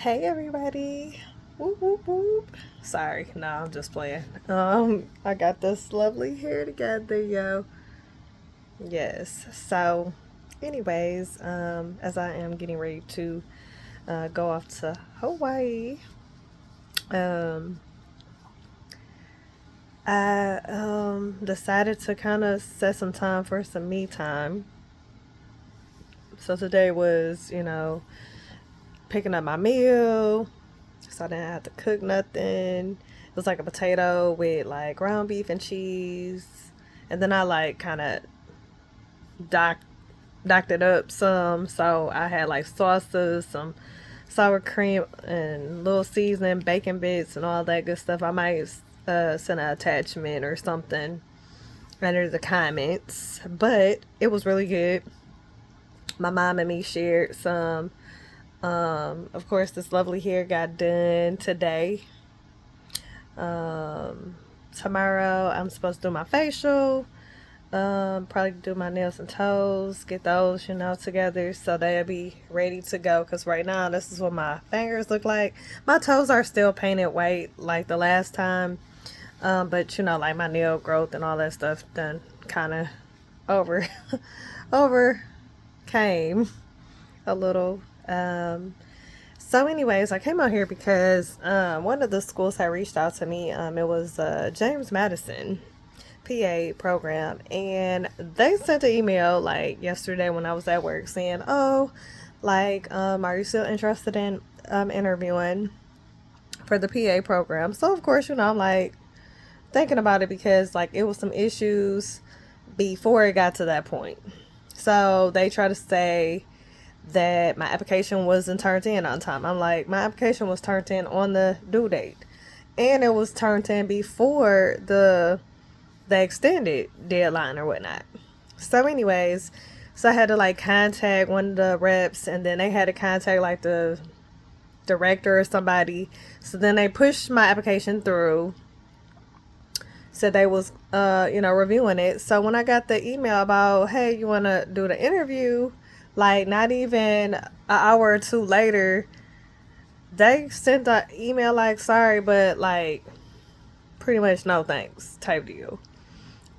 Hey everybody. Whoop whoop whoop. Sorry, no, I'm just playing. I got this lovely hair together, yo. Yes. So anyways, as I am getting ready to go off to Hawaii, um I decided to kind of set some time for some me time. So today was, picking up my meal, so I didn't have to cook nothing. It was like a potato with like ground beef and cheese, and then I like kind of doc docked it up some. So I had like sauces, some sour cream, and little seasoning, bacon bits, and all that good stuff. I might send an attachment or something under the comments, but it was really good. My mom and me shared some. Of course, this lovely hair got done today. Um, Tomorrow I'm supposed to do my facial. Probably do my nails and toes, get those, together so they'll be ready to go. Cause right now this is what my fingers look like. My toes are still painted white like the last time. But like my nail growth and all that stuff done kind of over overcame a little. So, anyways, I came out here because one of the schools had reached out to me. It was James Madison PA program, and they sent an email like yesterday when I was at work saying, "Oh, like, are you still interested in interviewing for the PA program?" So, of course, I'm like thinking about it because like it was some issues before it got to that point. So they try to say that my application wasn't turned in on time. I'm like, my application was turned in on the due date, and it was turned in before the extended deadline or whatnot. So, anyways, so I had to like contact one of the reps, and then they had to contact like the director or somebody. So then they pushed my application through. Said they was reviewing it. So when I got the email about, hey, you want to do the interview, like not even an hour or two later, they sent the email like, sorry, but like pretty much no thanks type deal.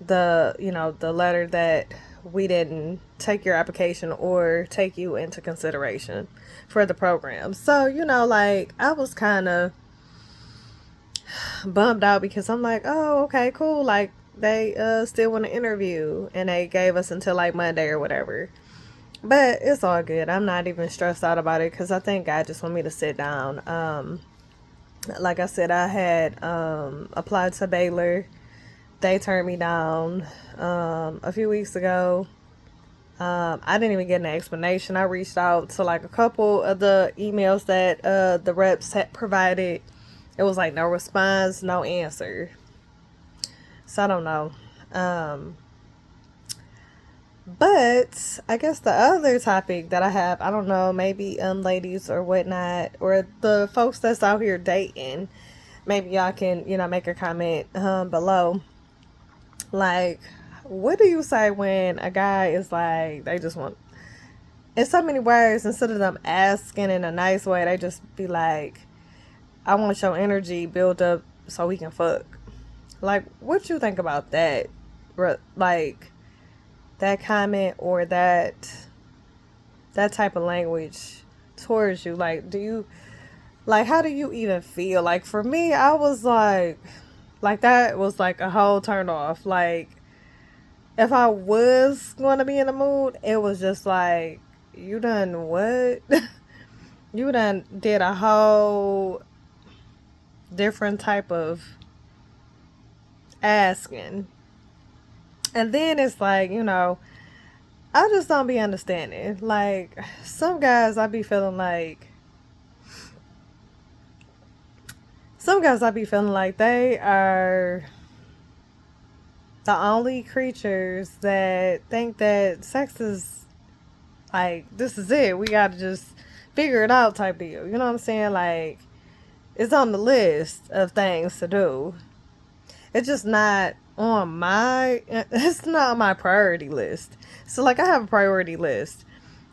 The letter that we didn't take your application or take you into consideration for the program. So like I was kind of bummed out because I'm like, oh, okay, cool. Like they still want to interview, and they gave us until like Monday or whatever. But it's all good. I'm not even stressed out about it because I think God just want me to sit down. Like I said, I had applied to Baylor. They turned me down a few weeks ago. I didn't even get an explanation. I reached out to like a couple of the emails that the reps had provided. It was like no response, no answer. So I don't know. But I guess the other topic that I have, I don't know, maybe ladies or whatnot, or the folks that's out here dating, maybe y'all can, make a comment below. Like, what do you say when a guy is like, they just want, in so many words, instead of them asking in a nice way, they just be like, I want your energy built up so we can fuck. Like, what you think about that? Like, that comment or that type of language towards you. Like, do you, like, how do you even feel? Like, for me, I was like that was like a whole turn off. Like, if I was going to be in the mood, it was just like, you done what? You done did a whole different type of asking. And then it's like, I just don't be understanding. Like, some guys I be feeling like, they are the only creatures that think that sex is like, this is it. We gotta just figure it out type deal. You know what I'm saying? Like, it's on the list of things to do. It's just not on it's not on my priority list. So like I have a priority list.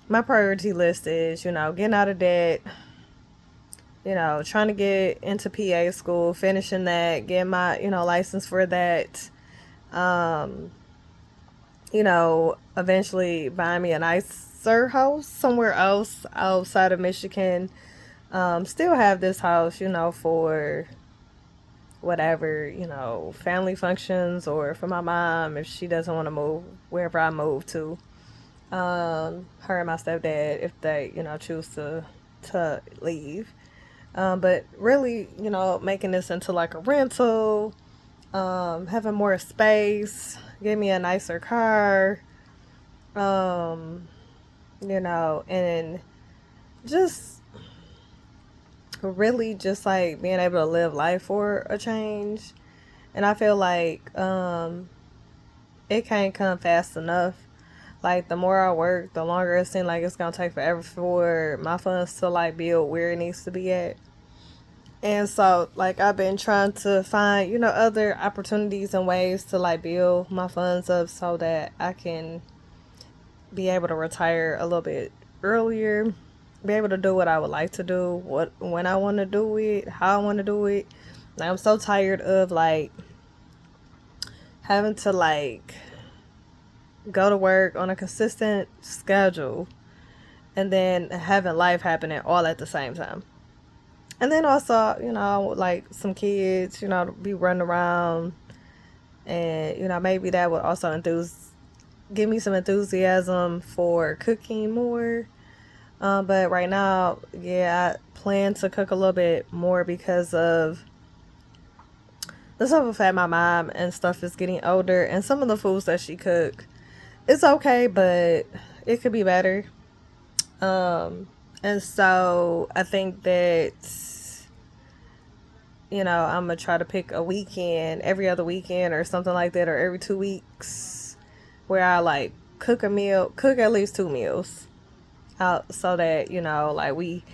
My priority list is, getting out of debt, trying to get into PA school, finishing that, getting my, license for that. Um, eventually buying me a nicer house somewhere else outside of Michigan. Still have this house, for whatever, family functions, or for my mom if she doesn't want to move wherever I move to. Her and my stepdad, if they, choose to leave. But really, making this into like a rental, having more space, give me a nicer car, um, and just really just like being able to live life for a change. And I feel like it can't come fast enough. Like, the more I work, the longer it seems like it's gonna take forever for my funds to like build where it needs to be at. And so, like, I've been trying to find, other opportunities and ways to like build my funds up so that I can be able to retire a little bit earlier, be able to do what I would like to do, when I want to do it, how I want to do it. Like, I'm so tired of like having to like go to work on a consistent schedule and then having life happening all at the same time. And then also, like some kids, be running around, and maybe that would also give me some enthusiasm for cooking more. But right now, yeah, I plan to cook a little bit more because of the simple fact my mom and stuff is getting older, and some of the foods that she cook, it's okay, but it could be better. And so I think that, I'm gonna try to pick a weekend, every other weekend or something like that, or every 2 weeks, where I like cook at least 2 meals out, so that, like we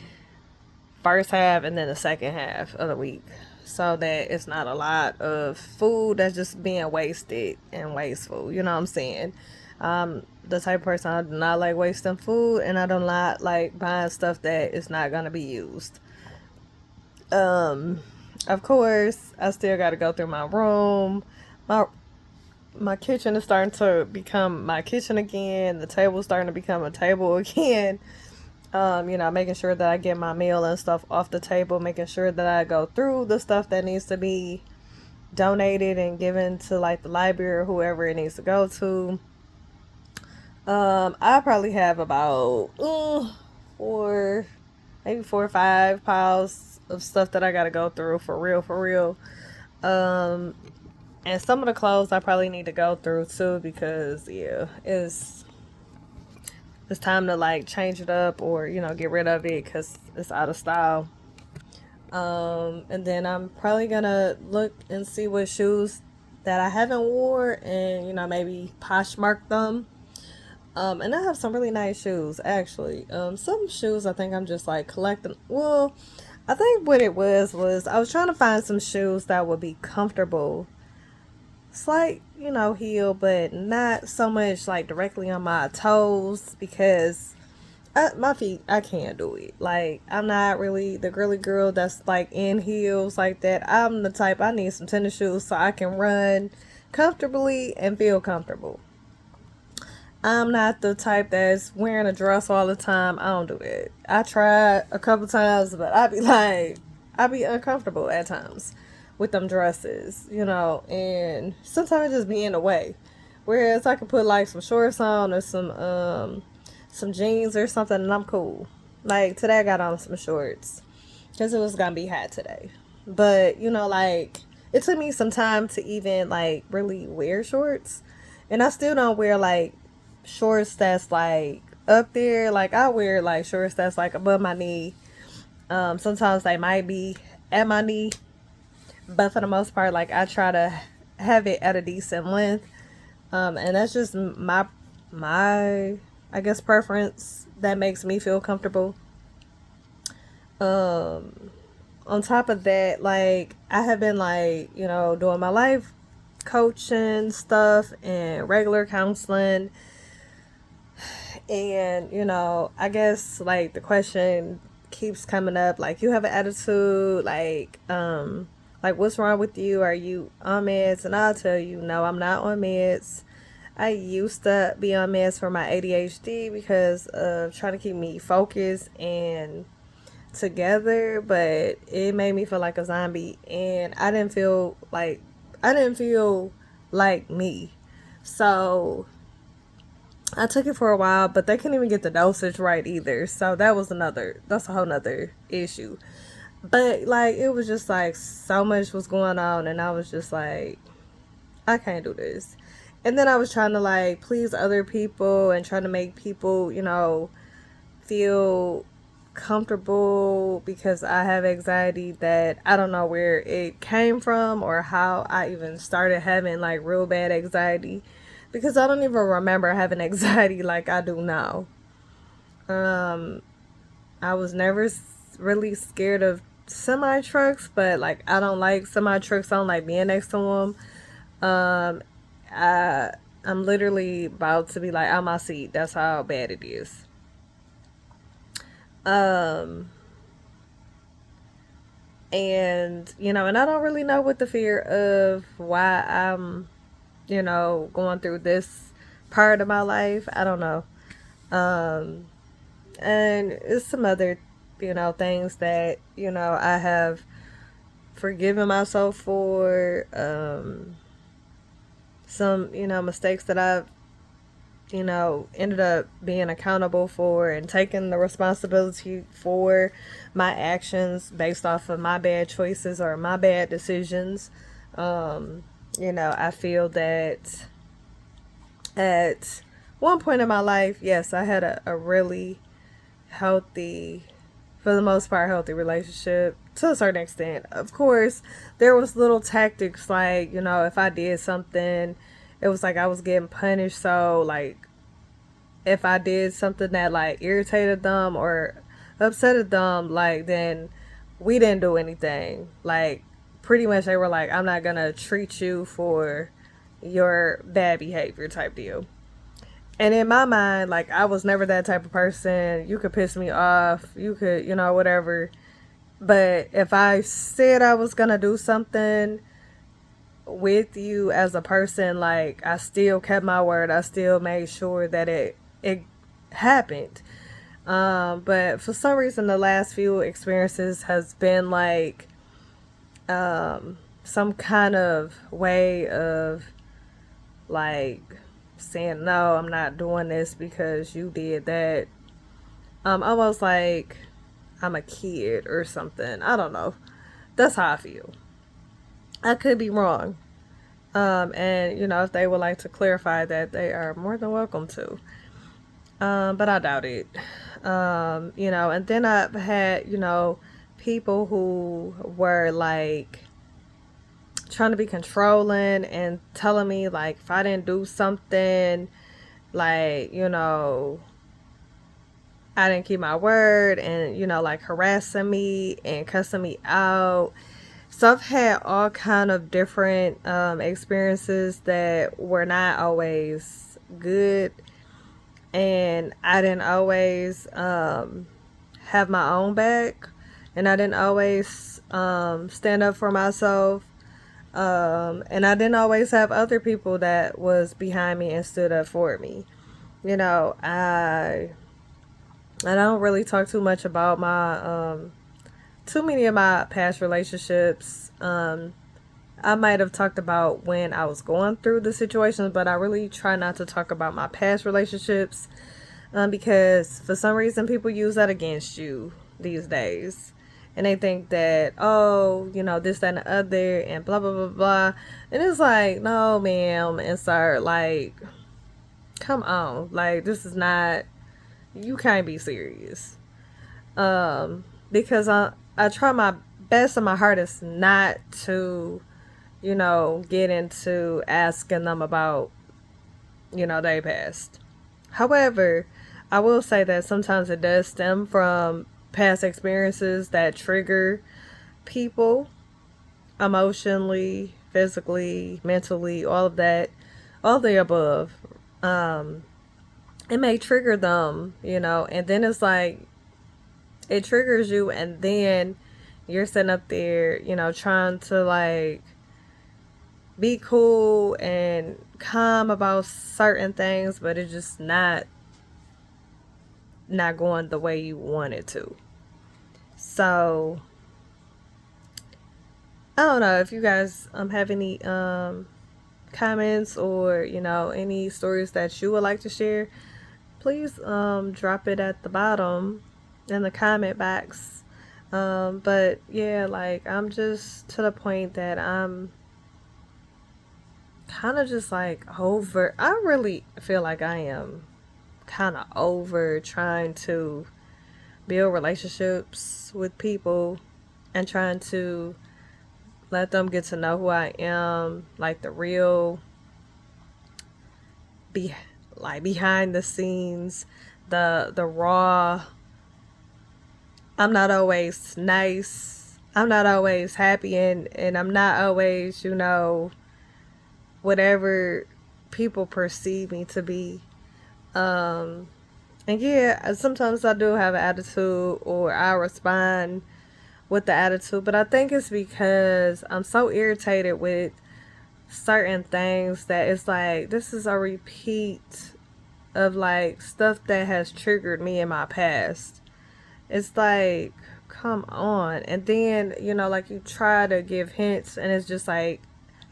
first half and then the second half of the week, so that it's not a lot of food that's just being wasted and wasteful. You know what I'm saying? The type of person, I do not like wasting food, and I do not like buying stuff that is not gonna be used. Of course, I still got to go through my room. My my kitchen is starting to become my kitchen again. The table's starting to become a table again. Making sure that I get my meal and stuff off the table, making sure that I go through the stuff that needs to be donated and given to like the library or whoever it needs to go to. I probably have about four, maybe 4 or 5 piles of stuff that I gotta go through, for real, for real. Um, and some of the clothes I probably need to go through too, because yeah, it's time to like change it up, or get rid of it because it's out of style. And then I'm probably gonna look and see what shoes that I haven't wore, and maybe Poshmark them. And I have some really nice shoes, actually. Some shoes I think I'm just like collecting. Well, I think what it was I was trying to find some shoes that would be comfortable, slight, heel, but not so much like directly on my toes, because my feet, I can't do it. Like, I'm not really the girly girl that's like in heels like that. I'm the type, I need some tennis shoes so I can run comfortably and feel comfortable. I'm not the type that's wearing a dress all the time. I don't do it. I tried a couple times, but I be uncomfortable at times with them dresses, and sometimes it just be in the way. Whereas I could put like some shorts on, or some jeans or something, and I'm cool. Like today I got on some shorts because it was gonna be hot today. But like, it took me some time to even like really wear shorts, and I still don't wear like shorts that's like up there. Like, I wear like shorts that's like above my knee. Sometimes they might be at my knee, but for the most part, like, I try to have it at a decent length. And that's just my I guess preference that makes me feel comfortable. Um, on top of that, like, I have been like, doing my life coaching stuff and regular counseling. And, I guess like the question keeps coming up, like, you have an attitude, like, what's wrong with you? Are you on meds? And I'll tell you, no, I'm not on meds. I used to be on meds for my ADHD because of trying to keep me focused and together, but it made me feel like a zombie, and I didn't feel like me. So I took it for a while, but they couldn't even get the dosage right either. So that's a whole nother issue. But like, it was just like so much was going on, and I was just like, I can't do this. And then I was trying to like please other people and trying to make people, feel comfortable because I have anxiety that I don't know where it came from or how I even started having like real bad anxiety, because I don't even remember having anxiety like I do now. Um, I was never really scared of semi trucks, but like I don't like semi trucks. I don't like being next to them. Um, I I'm literally about to be like on my seat. That's how bad it is. Um, and and I don't really know what the fear of why I'm, going through this part of my life. I don't know. Um, and it's some other, things that I have forgiven myself for. Some mistakes that I've ended up being accountable for and taking the responsibility for my actions based off of my bad choices or my bad decisions. Um, I feel that at one point in my life, yes, I had a really healthy, for the most part, healthy relationship to a certain extent. Of course, there was little tactics like, if I did something, it was like I was getting punished. So, like, if I did something that like irritated them or upsetted them, like, then we didn't do anything. Like, pretty much they were like, I'm not gonna treat you for your bad behavior type deal. And in my mind, like, I was never that type of person. You could piss me off, you could, whatever. But if I said I was gonna do something with you as a person, like, I still kept my word. I still made sure that it happened. But for some reason, the last few experiences has been like some kind of way of like saying no, I'm not doing this because you did that. Almost like I'm a kid or something. I don't know. That's how I feel. I could be wrong. And if they would like to clarify that, they are more than welcome to. But I doubt it. And then I've had, people who were like trying to be controlling and telling me like if I didn't do something, like, I didn't keep my word, and, like harassing me and cussing me out. So I've had all kind of different experiences that were not always good, and I didn't always have my own back, and I didn't always stand up for myself, and I didn't always have other people that was behind me and stood up for me. I don't really talk too much about my too many of my past relationships. I might have talked about when I was going through the situations, but I really try not to talk about my past relationships, because for some reason people use that against you these days. And they think that, oh, this, that, and the other, and blah, blah, blah, blah. And it's like, no, ma'am, and sir, like, come on. Like, this is not, you can't be serious. Because I try my best and my hardest not to, get into asking them about, they past. However, I will say that sometimes it does stem from past experiences that trigger people emotionally, physically, mentally, all of that, all the above. Um, it may trigger them, and then it's like it triggers you, and then you're sitting up there, trying to like be cool and calm about certain things, but it's just not going the way you want it to. So I don't know if you guys have any comments or any stories that you would like to share. Please drop it at the bottom in the comment box. But yeah, like I'm just to the point that I'm kind of just like over. I really feel like I am kind of over trying to build relationships with people and trying to let them get to know who I am, like the real behind the scenes, the raw. I'm not always nice. I'm not always happy, and I'm not always, whatever people perceive me to be. And yeah, sometimes I do have an attitude, or I respond with the attitude, but I think it's because I'm so irritated with certain things that it's like this is a repeat of like stuff that has triggered me in my past. It's like, come on. And then, like you try to give hints, and it's just like,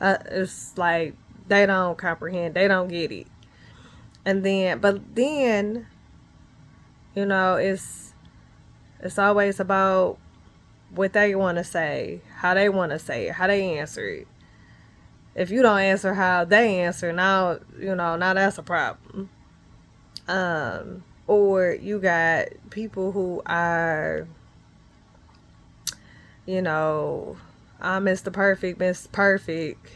it's like they don't comprehend, they don't get it. And then, but then, it's always about what they want to say, how they want to say it, how they answer it. If you don't answer how they answer, now that's a problem. Or you got people who are, I'm Mr. Perfect, Miss Perfect,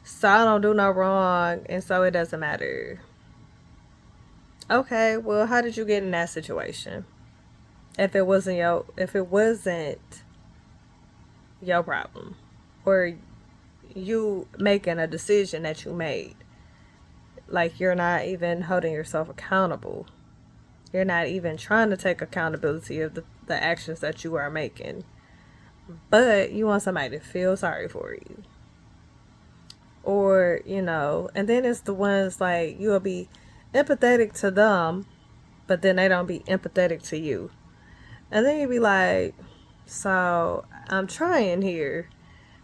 so I don't do no wrong, and so it doesn't matter. Okay, well, how did you get in that situation? If it wasn't your problem, or you making a decision that you made, like you're not even holding yourself accountable. You're not even trying to take accountability of the actions that you are making, but you want somebody to feel sorry for you. Or, and then it's the ones like you'll be empathetic to them, but then they don't be empathetic to you. And then you be like, so I'm trying here,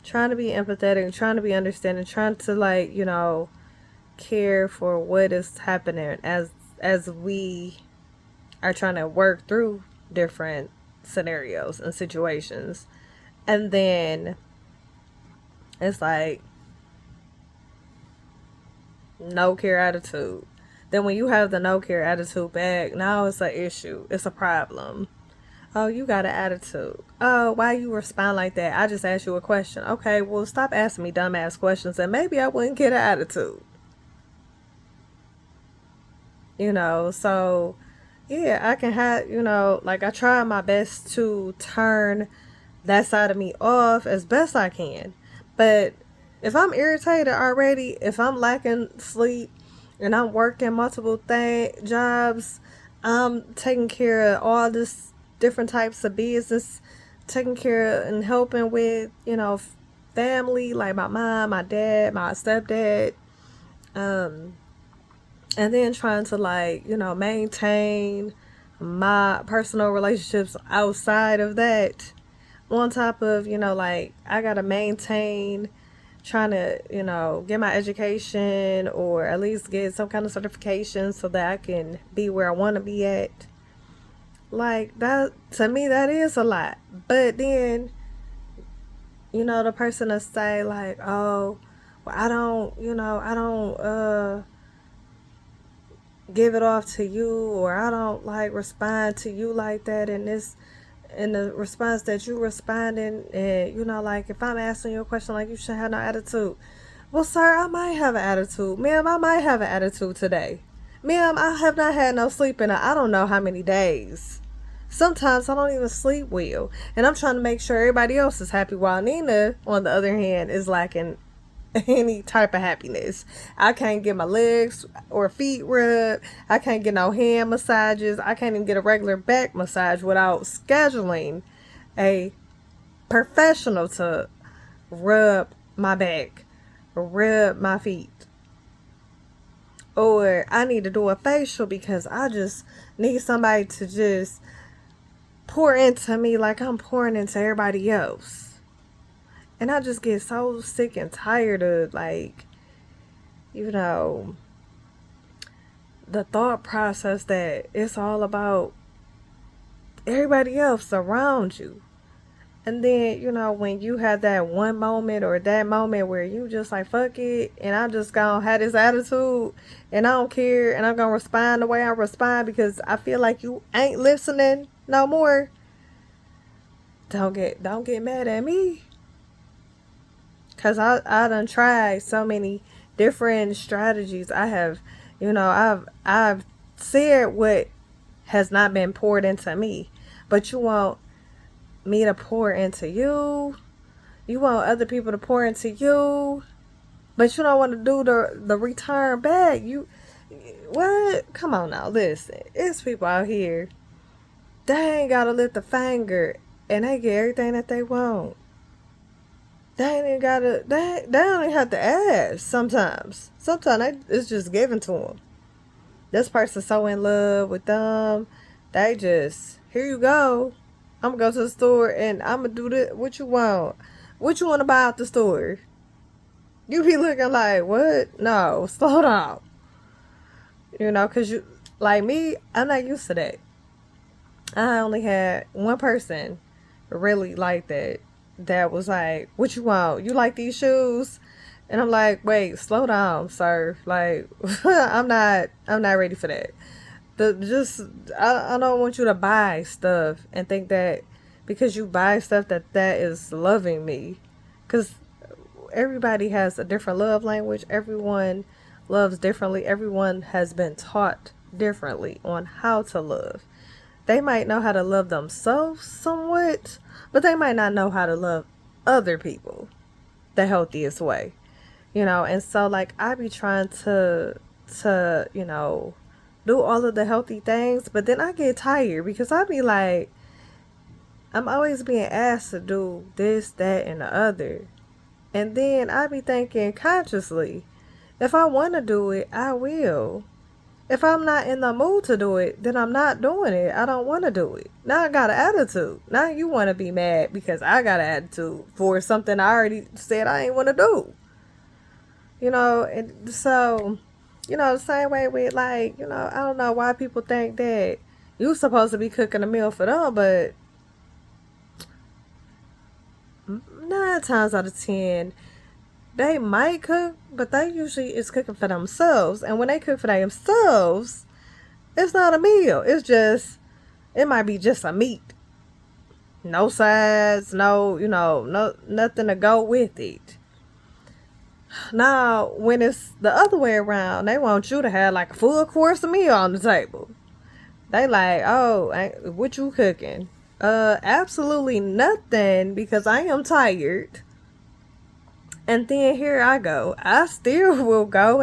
trying to be empathetic, trying to be understanding, trying to like, care for what is happening as we are trying to work through different scenarios and situations. And then it's like no care attitude. Then when you have the no care attitude back, now it's an issue. It's a problem. Oh, you got an attitude. Oh, why you respond like that? I just asked you a question. Okay, well, stop asking me dumbass questions, and maybe I wouldn't get an attitude. So yeah, I can have, like I try my best to turn that side of me off as best I can. But if I'm irritated already, if I'm lacking sleep and I'm working multiple jobs, I'm taking care of all this different types of business, taking care of and helping with, family, like my mom, my dad, my stepdad, and then trying to like, maintain my personal relationships outside of that, on top of, like I gotta maintain trying to, get my education, or at least get some kind of certification so that I can be where I want to be at. Like that, to me, that is a lot. But then, the person will say like, oh, well, I don't give it off to you, or I don't like respond to you like that, and this in the response that you responding, and like if I'm asking you a question, like you should have no attitude. Well, sir, I might have an attitude. Ma'am, I might have an attitude today. Ma'am, I have not had no sleep in I don't know how many days. Sometimes I don't even sleep well, and I'm trying to make sure everybody else is happy, while Nina, on the other hand, is lacking any type of happiness. I can't get my legs or feet rubbed. I can't get no hand massages. I can't even get a regular back massage without scheduling a professional to rub my back, rub my feet. Or I need to do a facial because I just need somebody to just pour into me like I'm pouring into everybody else. And I just get so sick and tired of, like, you know, the thought process that it's all about everybody else around you. And then, you know, when you have that one moment or that moment where you just like, fuck it, and I just gonna have this attitude and I don't care, and I'm gonna respond the way I respond because I feel like you ain't listening no more. Don't get mad at me. Cause I done tried so many different strategies. I have, you know, I've said what has not been poured into me. But you want me to pour into you. You want other people to pour into you. But you don't want to do the return back. You what? Come on now, listen. It's people out here. They ain't gotta lift a finger and they get everything that they want. They ain't even gotta. They don't even have to ask. Sometimes it's just given to them. This person's so in love with them. They just, here you go. I'm gonna go to the store and I'm gonna do this. What you want? What you want to buy out the store? You be looking like, what? No, slow down. You know, cause you like me. I'm not used to that. I only had one person really like that. That was like, what you want? You like these shoes? And I'm like, wait, slow down, sir. Like, I'm not ready for that. I don't want you to buy stuff and think that because you buy stuff that is loving me. Because everybody has a different love language. Everyone loves differently. Everyone has been taught differently on how to love. They might know how to love themselves somewhat, but they might not know how to love other people the healthiest way. You know, and so like I be trying to you know, do all of the healthy things, but then I get tired because I be like, I'm always being asked to do this, that, and the other. And then I be thinking consciously, if I want to do it, I will. If I'm not in the mood to do it, then I'm not doing it. I don't want to do it. Now I got an attitude. Now you want to be mad because I got an attitude for something I already said I ain't want to do. You know, and so, you know, the same way with, like, you know, I don't know why people think that you supposed to be cooking a meal for them, but 9 times out of 10, they might cook, but they usually is cooking for themselves. And when they cook for themselves, it's not a meal. It's just, it might be just a meat. No sides, no, you know, no, nothing to go with it. Now, when it's the other way around, they want you to have like a full course meal on the table. They like, oh, what you cooking? Absolutely nothing because I am tired. And then here I go. I still will go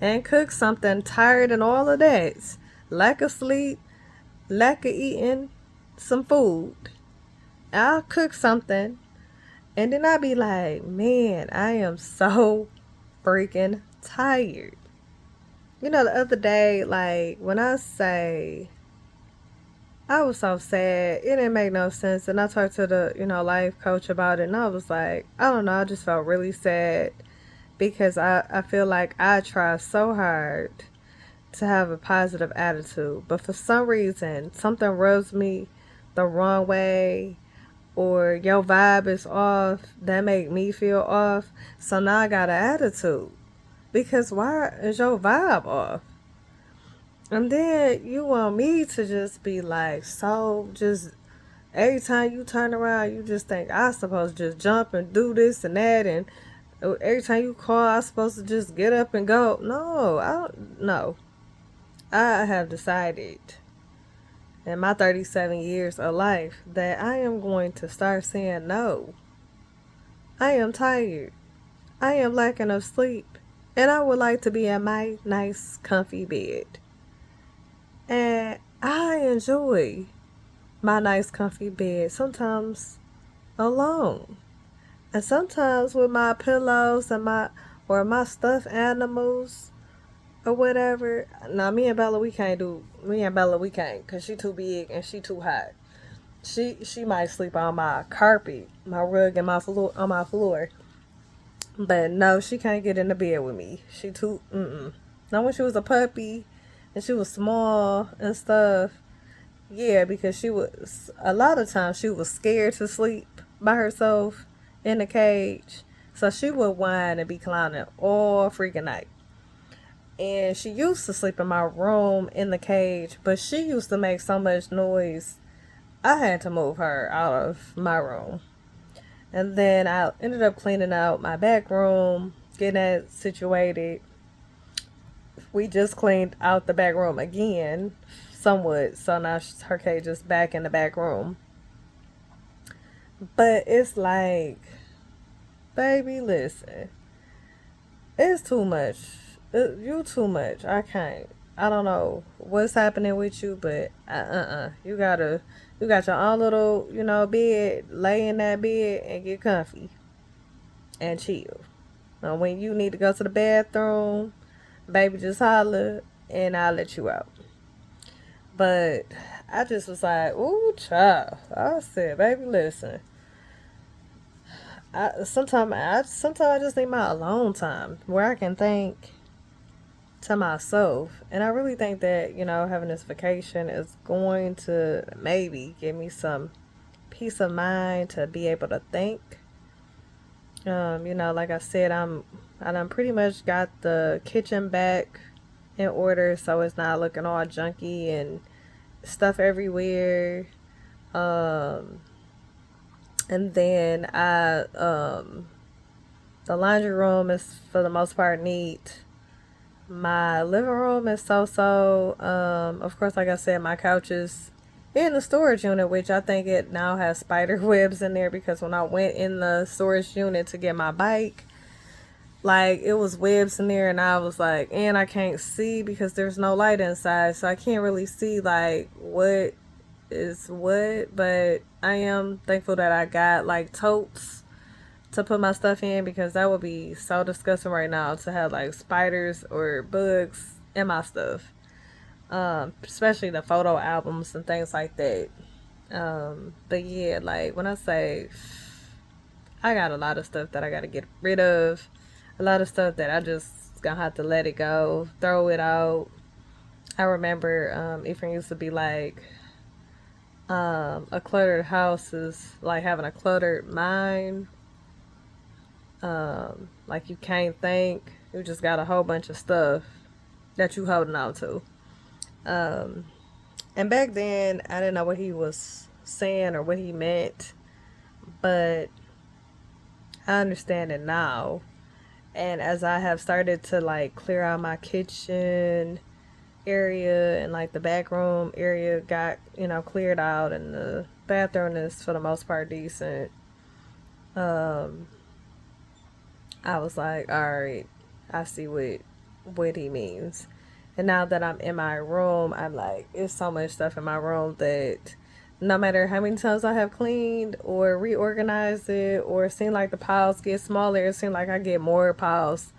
and cook something tired and all of that. Lack of sleep, lack of eating some food. I'll cook something and then I'll be like, man, I am so freaking tired. You know, the other day, like, when I say I was so sad, it didn't make no sense. And I talked to the, you know, life coach about it, and I was like, I don't know, I just felt really sad because I feel like I try so hard to have a positive attitude, but for some reason, something rubs me the wrong way, or your vibe is off, that make me feel off. So now I got an attitude. Because why is your vibe off? And then you want me to just be like, so just every time you turn around, you just think I supposed to just jump and do this and that, and every time you call, I supposed to just get up and go. No, I don't. No, I have decided in my 37 years of life that I am going to start saying no. I am tired. I am lacking of sleep, and I would like to be in my nice, comfy bed. And I enjoy my nice, comfy bed, sometimes alone. And sometimes with my pillows and my stuffed animals or whatever. Now me and Bella we can't because she too big and she too hot. She might sleep on my carpet, my rug and my floor on my floor. But no, she can't get in the bed with me. She too Now when she was a puppy and she was small and stuff, yeah, because she was a lot of times she was scared to sleep by herself in the cage. So she would whine and be clowning all freaking night. And she used to sleep in my room in the cage, but she used to make so much noise I had to move her out of my room. And then I ended up cleaning out my back room, getting that situated. We just cleaned out the back room again, somewhat. So now her cage is back in the back room. But it's like, baby, listen, it's too much. You too much. I can't. I don't know what's happening with you, but you got your own little, bed. Lay in that bed and get comfy and chill. Now, when you need to go to the bathroom, baby, just holler and I'll let you out. But I just was like, ooh, child. I said, baby, listen. Sometimes I just need my alone time where I can think to myself. And I really think that, having this vacation is going to maybe give me some peace of mind to be able to think. Like I said, I done pretty much got the kitchen back in order so it's not looking all junky and stuff everywhere. Um and then the laundry room is for the most part neat. My living room is so. Of course, like I said, my couch is in the storage unit, which I think it now has spider webs in there because when I went in the storage unit to get my bike, like it was webs in there, and I was like, and I can't see because there's no light inside, so I can't really see like what is what. But I am thankful that I got like totes to put my stuff in because that would be so disgusting right now to have like spiders or bugs in my stuff. Especially the photo albums and things like that. But yeah, like when I say I got a lot of stuff that I gotta get rid of, a lot of stuff that I just gonna have to let it go, throw it out. I remember Ephraim used to be like, a cluttered house is like having a cluttered mind. Like you can't think. You just got a whole bunch of stuff that you holding on to. Um, and back then, I didn't know what he was saying or what he meant, but I understand it now. And as I have started to like clear out my kitchen area and like the back room area got, cleared out and the bathroom is for the most part decent. Um, I was like, all right, I see what he means. And now that I'm in my room, I'm like, it's so much stuff in my room that no matter how many times I have cleaned or reorganized it or seen like the piles get smaller, it seems like I get more piles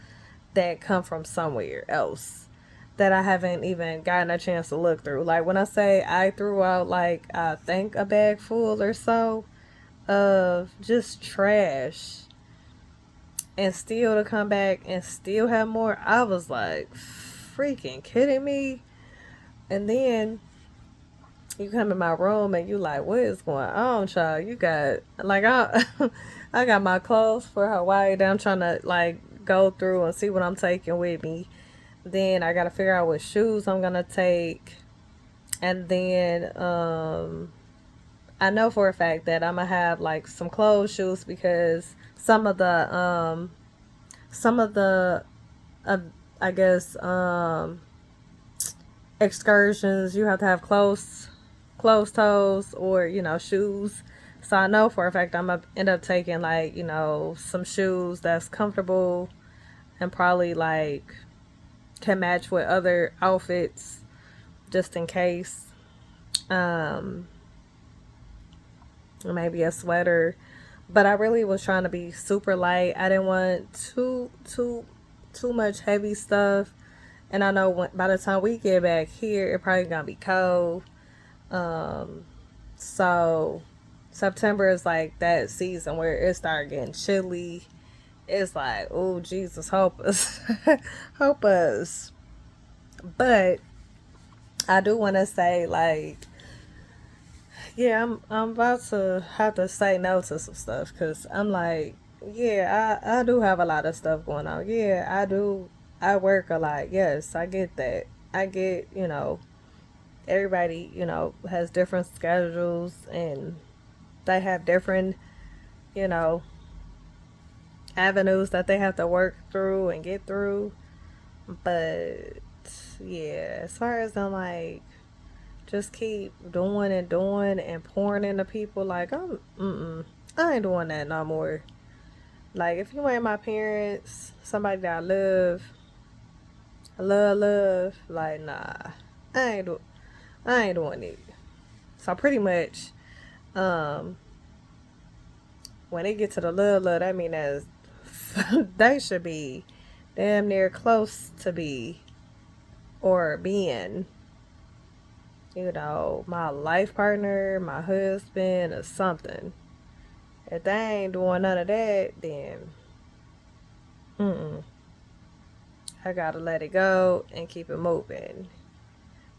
that come from somewhere else that I haven't even gotten a chance to look through. Like when I say I threw out like I think a bag full or so of just trash and still to come back and still have more, I was like, freaking kidding me? And then you come in my room and you like, what is going on, child? You got like I got my clothes for Hawaii that I'm trying to like go through and see what I'm taking with me. Then I gotta figure out what shoes I'm gonna take. And then I know for a fact that I'm gonna have like some clothes shoes because some of the uh, I guess excursions you have to have closed toes or shoes So I know for a fact I'm gonna end up taking like, some shoes that's comfortable and probably like can match with other outfits just in case. Um, Maybe a sweater. But I really was trying to be super light. I didn't want too much heavy stuff. And I know by the time we get back here, it probably gonna be cold. Um, so September is like that season where it start getting chilly. It's like, oh Jesus, help us, help us. But I do want to say, like, yeah, I'm about to have to say no to some stuff because I'm like, yeah, I do have a lot of stuff going on. Yeah, I do. I work a lot. Yes, I get that. I get, everybody, has different schedules and they have different, you know, avenues that they have to work through and get through. But yeah, as far as I'm like, just keep doing and pouring into people, like I ain't doing that no more. Like if you ain't my parents, somebody that I love, like nah, I ain't do, I ain't doing it. So pretty much, um, when they get to the love, that mean that they should be damn near close to be or being, my life partner, my husband, or something. If they ain't doing none of that, then mm-mm, I gotta let it go and keep it moving.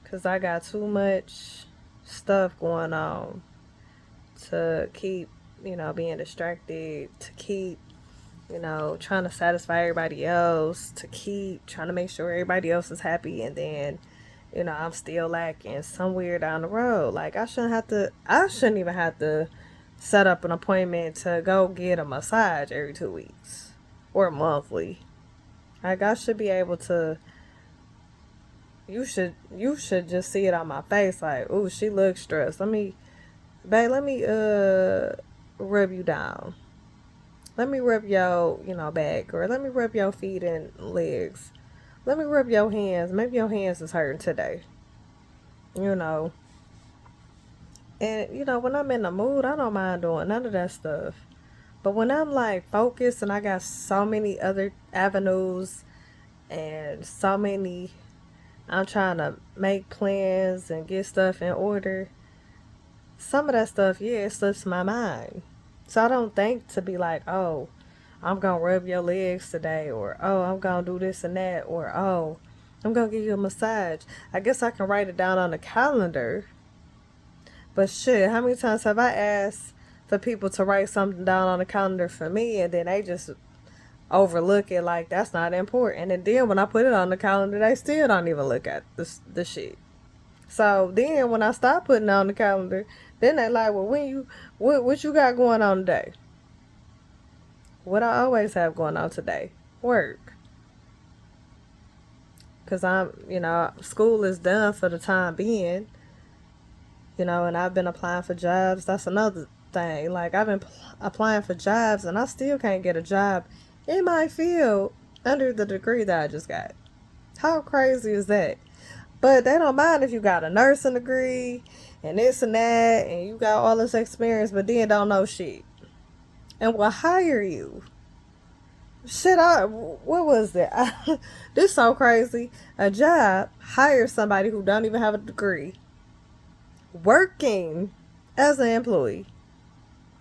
Cause I got too much stuff going on to keep, being distracted, to keep, trying to satisfy everybody else, to keep trying to make sure everybody else is happy, and then, I'm still lacking somewhere down the road. Like I shouldn't even have to set up an appointment to go get a massage every 2 weeks or monthly. Like I should be able to. You should just see it on my face. Like, ooh, she looks stressed. Let me rub you down. Let me rub your back, or let me rub your feet and legs. Let me rub your hands. Maybe your hands is hurting today. You know. And when I'm in the mood, I don't mind doing none of that stuff. But when I'm like focused and I got so many other avenues and so many, I'm trying to make plans and get stuff in order. Some of that stuff, yeah, it slips my mind. So I don't think to be like, oh, I'm going to rub your legs today, or oh, I'm going to do this and that, or oh, I'm going to give you a massage. I guess I can write it down on the calendar. But shit, how many times have I asked for people to write something down on the calendar for me, and then they just overlook it like that's not important. And then when I put it on the calendar, they still don't even look at the shit. So then when I stop putting it on the calendar, then they like, well, what you got going on today? What I always have going on today, work. Cause school is done for the time being. And I've been applying for jobs. That's another thing. Like I've been applying for jobs, and I still can't get a job in my field under the degree that I just got. How crazy is that? But they don't mind if you got a nursing degree and this and that, and you got all this experience, but then don't know shit, and will hire you. Shit, what was that? This so crazy. A job hires somebody who don't even have a degree, working as an employee.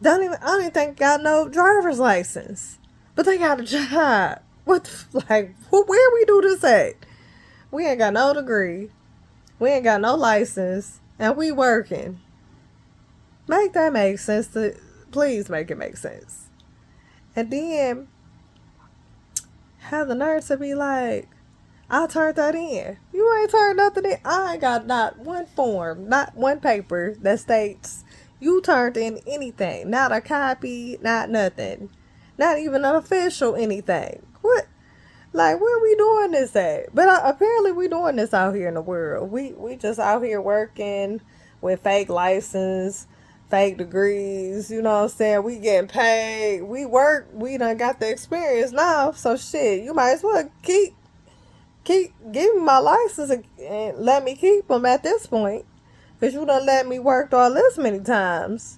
I don't even think got no driver's license, but they got a job. Where we do this at? We ain't got no degree. We ain't got no license. And we working. Make that make sense. Please make it make sense. And then have the nerve to be like, I turned that in. You ain't turned nothing in. I ain't got not one form, not one paper that states you turned in anything. Not a copy, not nothing. Not even an official anything. What? Like, where we doing this at? But apparently we doing this out here in the world. We just out here working with fake license, fake degrees, you know what I'm saying? We getting paid, we work, we done got the experience now. So shit, you might as well keep give me my license and let me keep them at this point. Because you done let me work all this many times.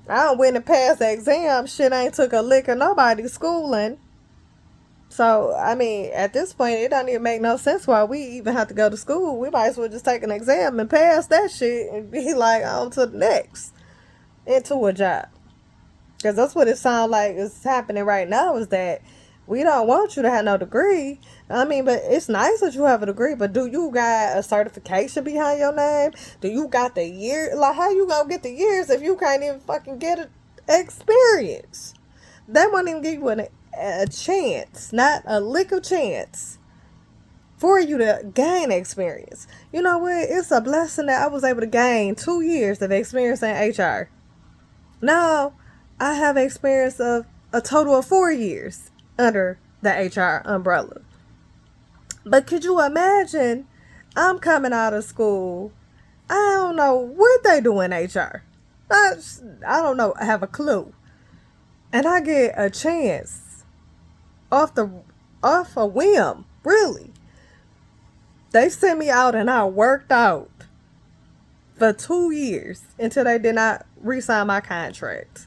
I done went and passed the exam. Shit ain't took a lick of nobody's schooling. So, I mean, at this point, it don't even make no sense why we even have to go to school. We might as well just take an exam and pass that shit and be like, on to the next. Into a job. Because that's what it sounds like is happening right now, is that we don't want you to have no degree. I mean, but it's nice that you have a degree, but do you got a certification behind your name? Do you got the year? Like, how you gonna get the years if you can't even fucking get an experience? They won't even give you a chance, not a lick of chance, for you to gain experience. You know what? It's a blessing that I was able to gain 2 years of experience in HR. Now, I have experience of a total of 4 years under the HR umbrella. But could you imagine, I'm coming out of school, I don't know what they do in HR. I don't know, I have a clue. And I get a chance off a whim, really. They sent me out and I worked out for 2 years until they did not re-sign my contract.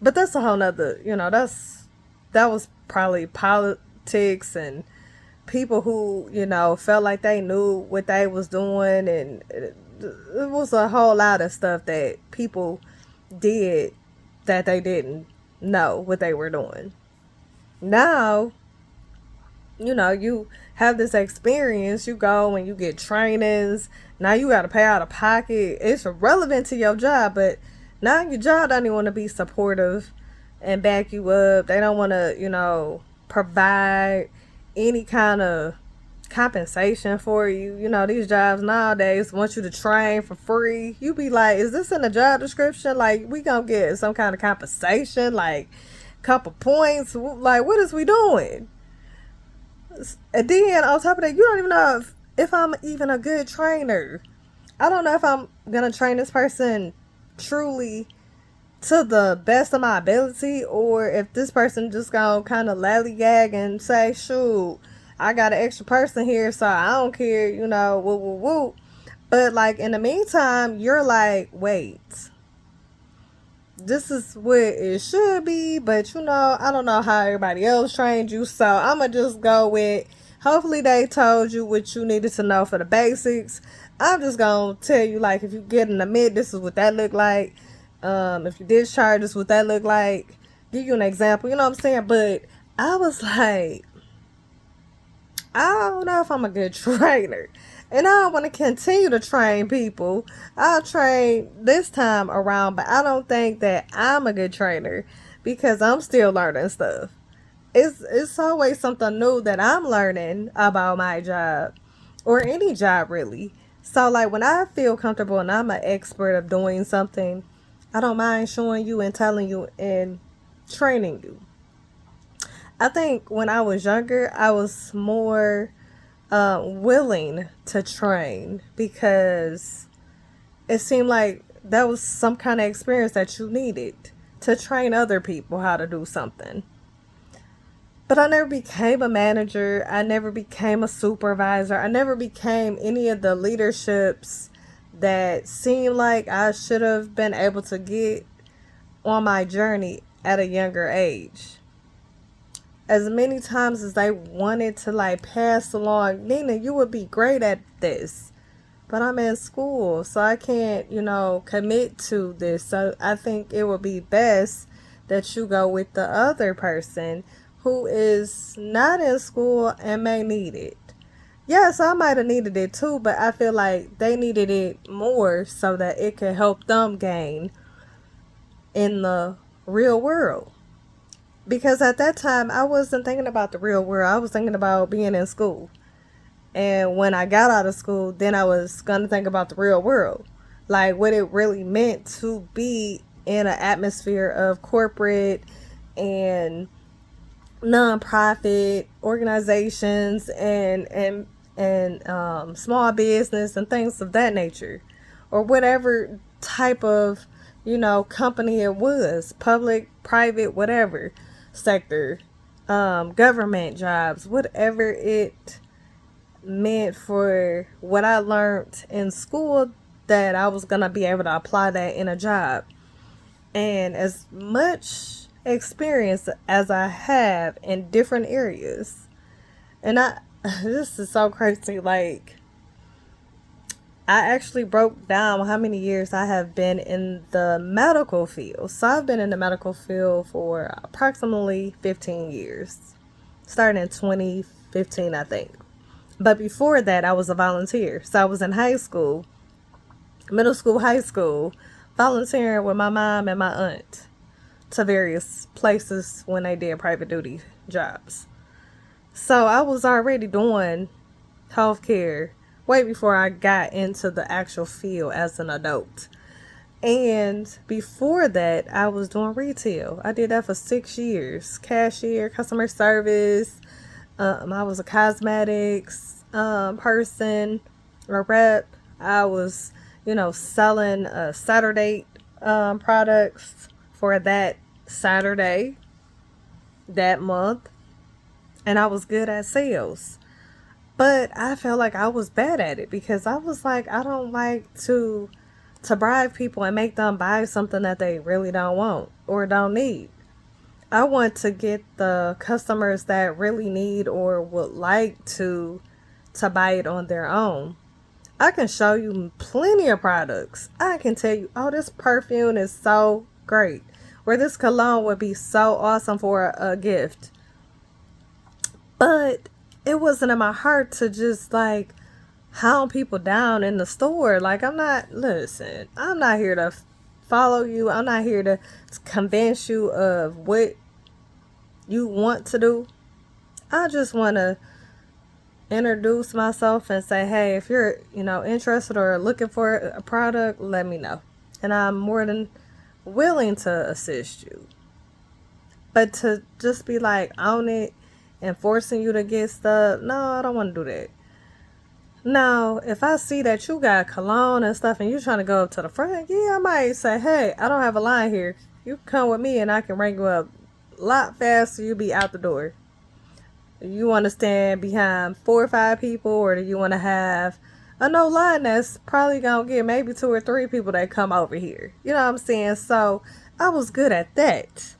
But that's a whole nother, that was probably politics and people who, felt like they knew what they was doing, and it was a whole lot of stuff that people did that they didn't know what they were doing. Now, you have this experience, you go and you get trainings, now you got to pay out of pocket. It's relevant to your job, but now your job don't even want to be supportive and back you up. They don't want to, provide any kind of compensation for you. These jobs nowadays want you to train for free. You be like, is this in the job description? Like, we gonna get some kind of compensation, like couple points? Like, what is we doing? And then on top of that, you don't even know if I'm even a good trainer. I don't know if I'm gonna train this person truly to the best of my ability, or if this person just gonna kind of lollygag and say, shoot, I got an extra person here, so I don't care, woo woo woo. But like, in the meantime, you're like, wait, this is what it should be, but I don't know how everybody else trained you, so I'm gonna just go with, hopefully they told you what you needed to know for the basics. I'm just gonna tell you, like, if you get in the mid, this is what that look like. If you discharge, this is what that look like. Give you an example, you know what I'm saying? But I was like, I don't know if I'm a good trainer. And I don't want to continue to train people. I'll train this time around, but I don't think that I'm a good trainer because I'm still learning stuff. It's always something new that I'm learning about my job, or any job really. So like, when I feel comfortable and I'm an expert of doing something, I don't mind showing you and telling you and training you. I think when I was younger, I was more willing to train because it seemed like that was some kind of experience that you needed to train other people how to do something. But I never became a manager. I never became a supervisor. I never became any of the leaderships that seemed like I should have been able to get on my journey at a younger age. As many times as they wanted to like pass along, Nina, you would be great at this, but I'm in school, so I can't, commit to this. So I think it would be best that you go with the other person who is not in school and may need it. Yes, I might have needed it too, but I feel like they needed it more so that it could help them gain in the real world. Because at that time, I wasn't thinking about the real world. I was thinking about being in school. And when I got out of school, then I was going to think about the real world. Like, what it really meant to be in an atmosphere of corporate and nonprofit organizations and small business and things of that nature, or whatever type of company it was, public, private, whatever sector, government jobs, whatever it meant for what I learned in school, that I was going to be able to apply that in a job. And as much experience as I have in different areas, and this is so crazy, like, I actually broke down how many years I have been in the medical field. So I've been in the medical field for approximately 15 years, starting in 2015, I think. But before that, I was a volunteer. So I was in high school, middle school, high school, volunteering with my mom and my aunt to various places when they did private duty jobs. So I was already doing healthcare way before I got into the actual field as an adult. And before that, I was doing retail. I did that for 6 years. Cashier, customer service. I was a cosmetics person, a rep. I was, selling Saturday products for that Saturday, that month. And I was good at sales. But I felt like I was bad at it because I was like, I don't like to bribe people and make them buy something that they really don't want or don't need. I want to get the customers that really need or would like to buy it on their own. I can show you plenty of products. I can tell you, oh, this perfume is so great, or this cologne would be so awesome for a gift. But it wasn't in my heart to just like hound people down in the store. Like, I'm not here to follow you. I'm not here to convince you of what you want to do. I just want to introduce myself and say, hey, if you're, interested or looking for a product, let me know. And I'm more than willing to assist you. But to just be like on it and forcing you to get stuff, no, I don't want to do that. Now, if I see that you got cologne and stuff and you're trying to go up to the front, yeah, I might say, hey, I don't have a line here. You come with me and I can ring you up a lot faster. You'll be out the door. You want to stand behind 4 or 5 people, or do you want to have a no line that's probably going to get maybe 2 or 3 people that come over here? You know what I'm saying? So I was good at that.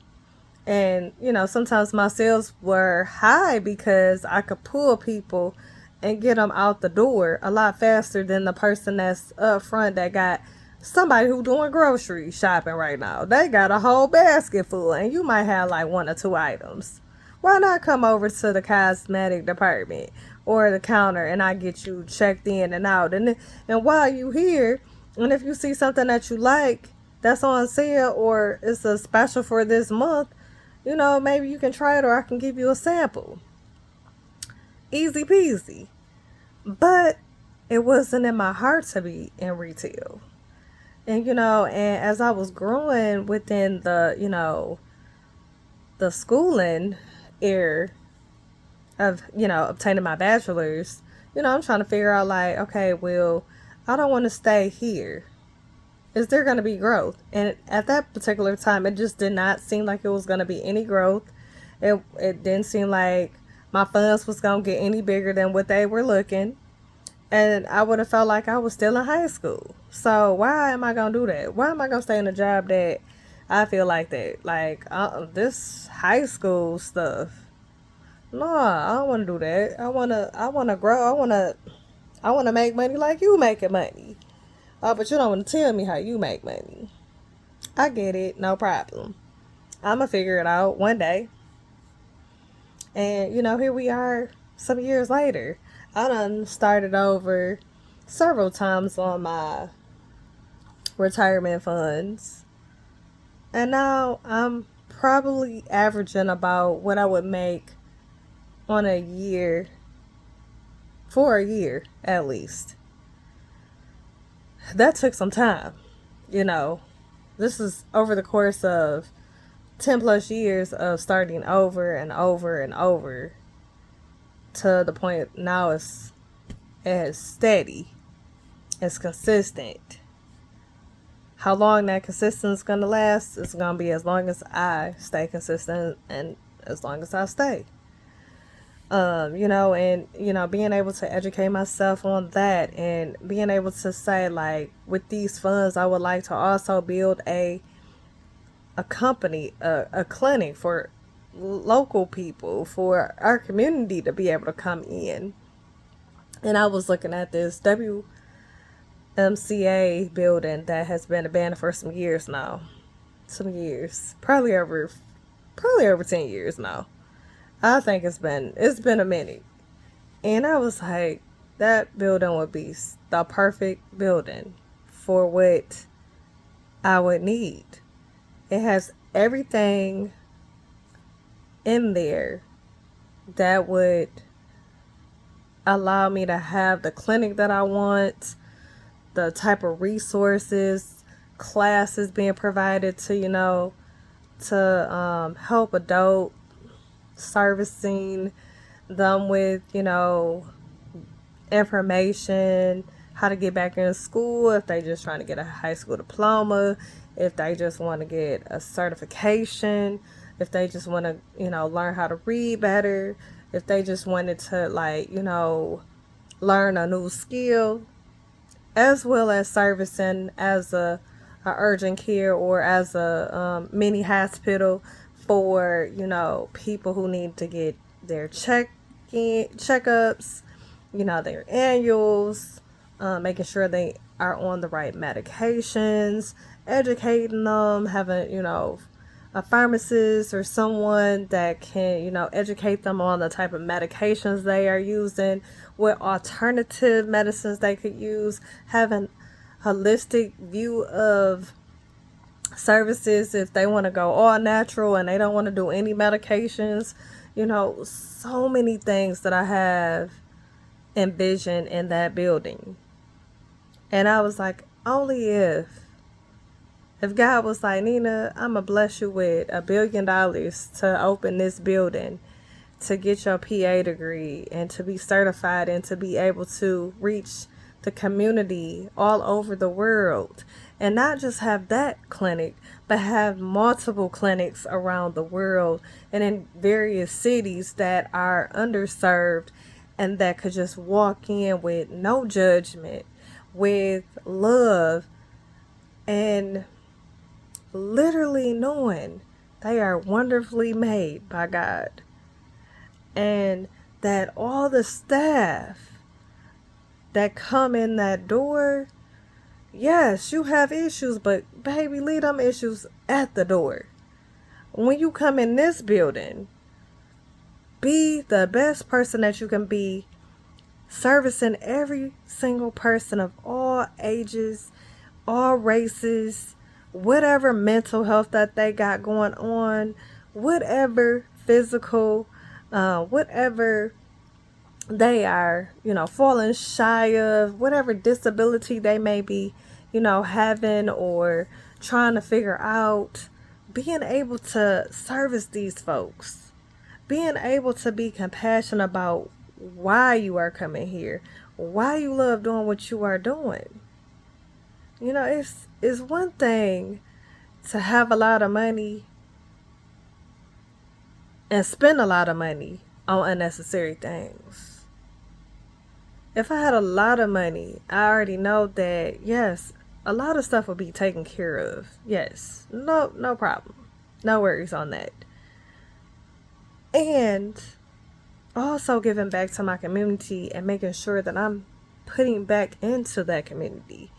And, sometimes my sales were high because I could pull people and get them out the door a lot faster than the person that's up front that got somebody who doing grocery shopping right now. They got a whole basket full and you might have like 1 or 2 items. Why not come over to the cosmetic department or the counter and I get you checked in and out? And while you here, and if you see something that you like that's on sale or it's a special for this month, maybe you can try it or I can give you a sample. Easy peasy. But it wasn't in my heart to be in retail. And, and as I was growing within the, the schooling area of, obtaining my bachelor's, I'm trying to figure out like, okay, well, I don't want to stay here. Is there going to be growth? And at that particular time, it just did not seem like it was going to be any growth. It didn't seem like my funds was going to get any bigger than what they were looking. And I would have felt like I was still in high school. So why am I going to do that? Why am I going to stay in a job that I feel like that? Like, this high school stuff. No, I don't want to do that. I want to grow. I want to make money like you making money. Oh, but you don't want to tell me how you make money. I get it. No problem. I'm going to figure it out one day. And, here we are some years later. I done started over several times on my retirement funds. And now I'm probably averaging about what I would make on a year, for a year at least. That took some time. This is over the course of 10 plus years of starting over and over and over to the point now it's steady, it's consistent. How long that consistency is going to last is going to be as long as I stay consistent and as long as I stay. Being able to educate myself on that and being able to say, like, with these funds, I would like to also build a company, a clinic for local people, for our community to be able to come in. And I was looking at this WMCA building that has been abandoned for some years now. Some years. Probably over 10 years now. I think it's been a minute. And I was like, that building would be the perfect building for what I would need. It has everything in there that would allow me to have the clinic that I want, the type of resources, classes being provided to, help adult servicing them with, information, how to get back in school, if they just trying to get a high school diploma, if they just want to get a certification, if they just want to, learn how to read better, if they just wanted to, learn a new skill, as well as servicing as a urgent care or as a mini hospital for, people who need to get their checkups, their annuals, making sure they are on the right medications, educating them, having, a pharmacist or someone that can, educate them on the type of medications they are using, what alternative medicines they could use, having holistic view of services if they want to go all natural and they don't want to do any medications. So many things that I have envisioned in that building. And I was like, only if God was like, Nina, I'm going to bless you with $1 billion to open this building, to get your PA degree and to be certified and to be able to reach the community all over the world, and not just have that clinic, but have multiple clinics around the world and in various cities that are underserved and that could just walk in with no judgment, with love, and literally knowing they are wonderfully made by God. And that all the staff that come in that door, yes, you have issues, but baby, leave them issues at the door. When you come in this building, be the best person that you can be, servicing every single person of all ages, all races, whatever mental health that they got going on, whatever physical, whatever they are, falling shy of, whatever disability they may be, having or trying to figure out, being able to service these folks, being able to be compassionate about why you are coming here, why you love doing what you are doing. It's one thing to have a lot of money and spend a lot of money on unnecessary things. If I had a lot of money, I already know that, yes, a lot of stuff will be taken care of. Yes, no problem. No worries on that. And also giving back to my community and making sure that I'm putting back into that community.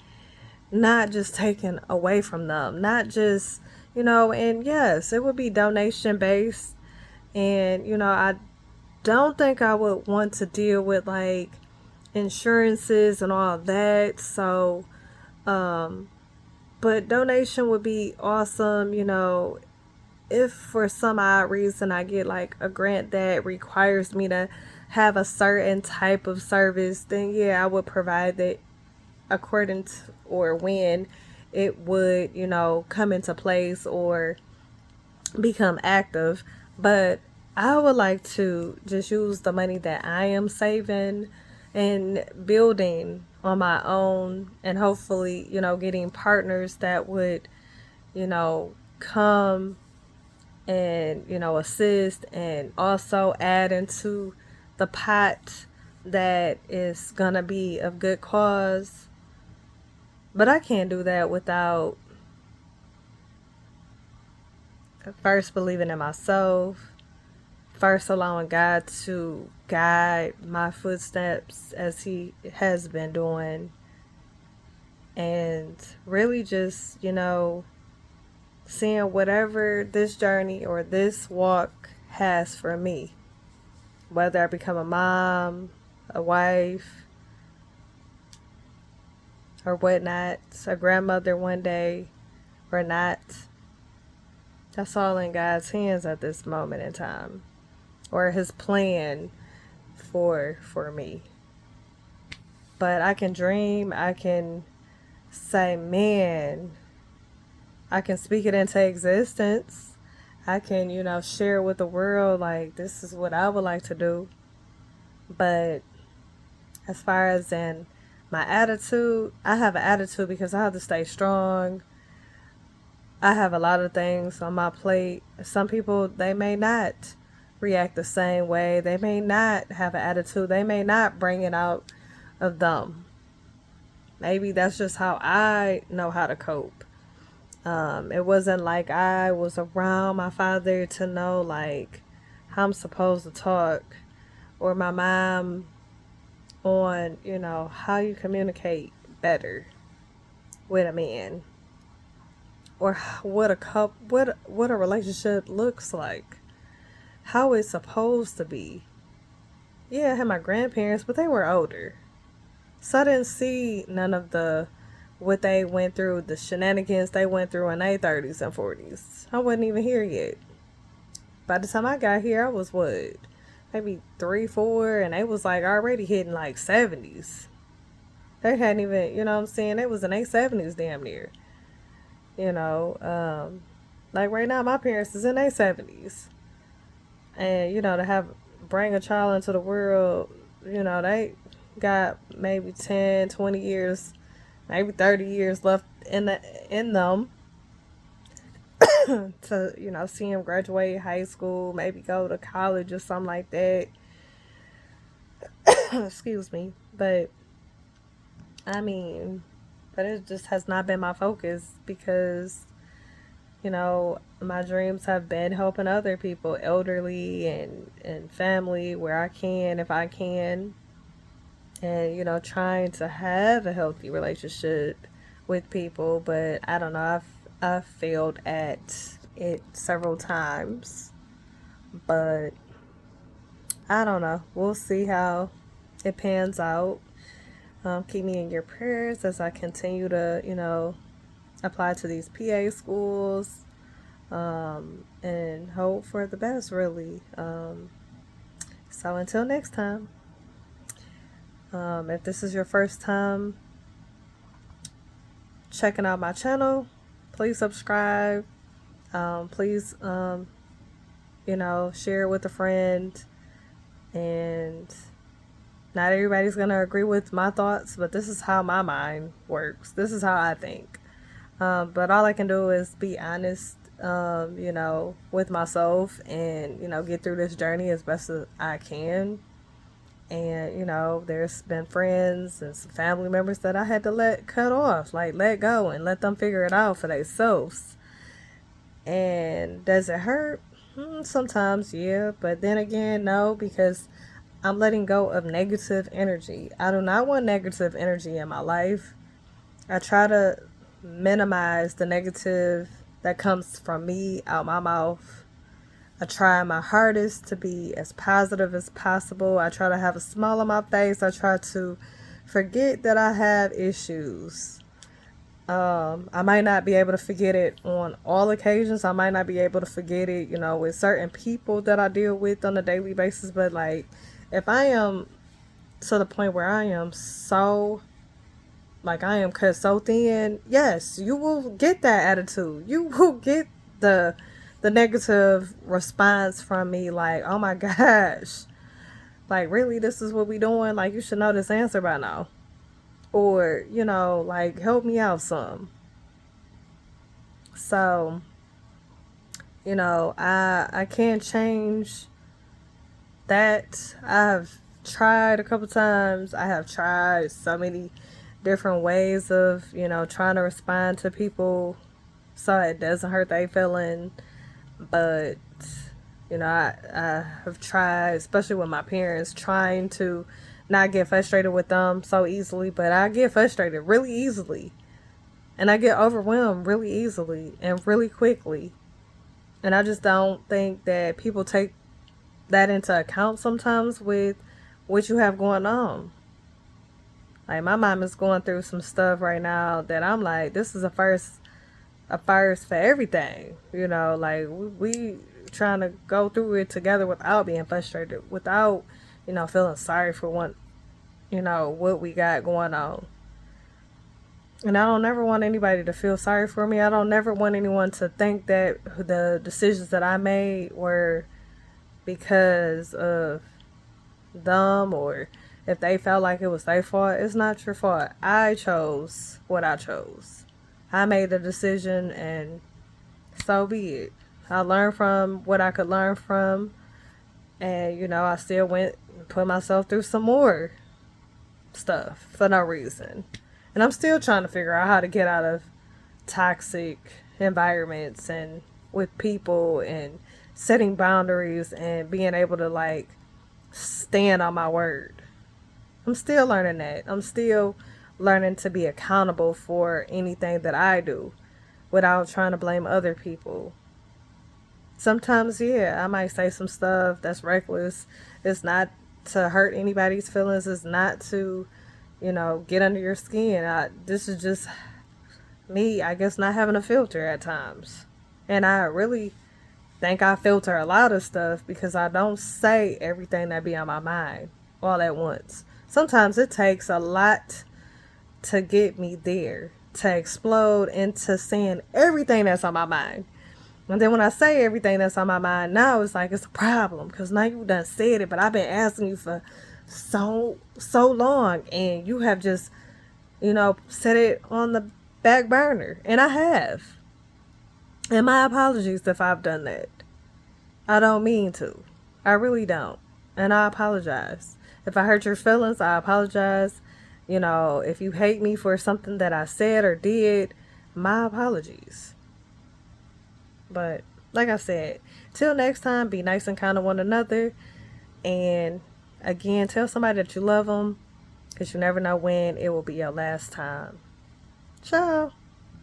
Not just taking away from them. Not just, and yes, it would be donation based. And, I don't think I would want to deal with like insurances and all that. So, but donation would be awesome. If for some odd reason I get like a grant that requires me to have a certain type of service, then yeah, I would provide that according to, or when it would, come into place or become active. But I would like to just use the money that I am saving and building on my own, and hopefully, getting partners that would, come and, assist and also add into the pot that is gonna be of good cause. But I can't do that without first believing in myself, first allowing God to guide my footsteps as He has been doing, and really just, seeing whatever this journey or this walk has for me, whether I become a mom, a wife, or whatnot, a grandmother one day or not. That's all in God's hands at this moment in time, or His plan for me. But I can dream, I can say, man, I can speak it into existence. I can, share with the world, like, this is what I would like to do. But as far as in my attitude, I have an attitude because I have to stay strong. I have a lot of things on my plate. Some people, they may not react the same way. They may not have an attitude. They may not bring it out of them. Maybe that's just how I know how to cope. It wasn't like I was around my father to know, like, how I'm supposed to talk, or my mom on, how you communicate better with a man, or what a relationship looks like, how it's supposed to be. Yeah, I had my grandparents, but they were older, so I didn't see none of what they went through, the shenanigans they went through in their 30s and 40s. I wasn't even here yet. By the time I got here, I was what, maybe 3, 4, and they was like already hitting like 70s. They hadn't even, what I'm saying, they was in their 70s damn near. Like right now, my parents is in their 70s. And, to bring a child into the world, they got maybe 10, 20 years, maybe 30 years left in them to, see him graduate high school, maybe go to college or something like that. Excuse me. But, I mean, but it just has not been my focus because, my dreams have been helping other people, elderly and family, where I can, if I can. And, trying to have a healthy relationship with people. But I don't know, I've failed at it several times. But I don't know. We'll see how it pans out. Keep me in your prayers as I continue to, apply to these PA schools, and hope for the best, really. So until next time, if this is your first time checking out my channel, please subscribe. Please, share with a friend. And not everybody's going to agree with my thoughts, but this is how my mind works. This is how I think. But all I can do is be honest, with myself and, get through this journey as best as I can. And, there's been friends and some family members that I had to cut off, like let go and let them figure it out for themselves. And does it hurt? Sometimes, yeah. But then again, no, because I'm letting go of negative energy. I do not want negative energy in my life. I try to minimize the negative that comes from me out my mouth. I try my hardest to be as positive as possible. I try to have a smile on my face. I try to forget that I have issues. I might not be able to forget it on all occasions. I might not be able to forget it, with certain people that I deal with on a daily basis. But like, if I am to the point where I am so, like, I am cut so thin, yes, you will get that attitude. You will get the negative response from me, like, oh my gosh, like, really, this is what we doing? Like, you should know this answer by now. or, like help me out some. So, I can't change that. I've tried a couple times. I have tried so many different ways of, trying to respond to people so it doesn't hurt their feeling. But, I have tried, especially with my parents, trying to not get frustrated with them so easily, but I get frustrated really easily. And I get overwhelmed really easily and really quickly. And I just don't think that people take that into account sometimes with what you have going on. Like my mom is going through some stuff right now that I'm like, this is a first for everything. Like we trying to go through it together without being frustrated, without, feeling sorry for what we got going on. And I don't never want anybody to feel sorry for me. I don't never want anyone to think that the decisions that I made were because of them, or if they felt like it was their fault. It's not your fault. I chose what I chose. I made the decision, and so be it. I learned from what I could learn from, and I still went and put myself through some more stuff for no reason. And I'm still trying to figure out how to get out of toxic environments and with people, and setting boundaries and being able to like stand on my word. I'm still learning that. I'm still learning to be accountable for anything that I do without trying to blame other people. Sometimes, yeah, I might say some stuff that's reckless. It's not to hurt anybody's feelings. It's not to, get under your skin. This is just me, I guess, not having a filter at times. And I really think I filter a lot of stuff because I don't say everything that be on my mind all at once. Sometimes it takes a lot to get me there, to explode into saying everything that's on my mind. And then when I say everything that's on my mind, now it's like it's a problem because now you done said it, but I've been asking you for so long, and you have just, set it on the back burner. And I have. And my apologies if I've done that. I don't mean to. I really don't. And I apologize. If I hurt your feelings, I apologize. If you hate me for something that I said or did, my apologies. But like I said, till next time, be nice and kind to one another. And again, tell somebody that you love them, because you never know when it will be your last time. Ciao.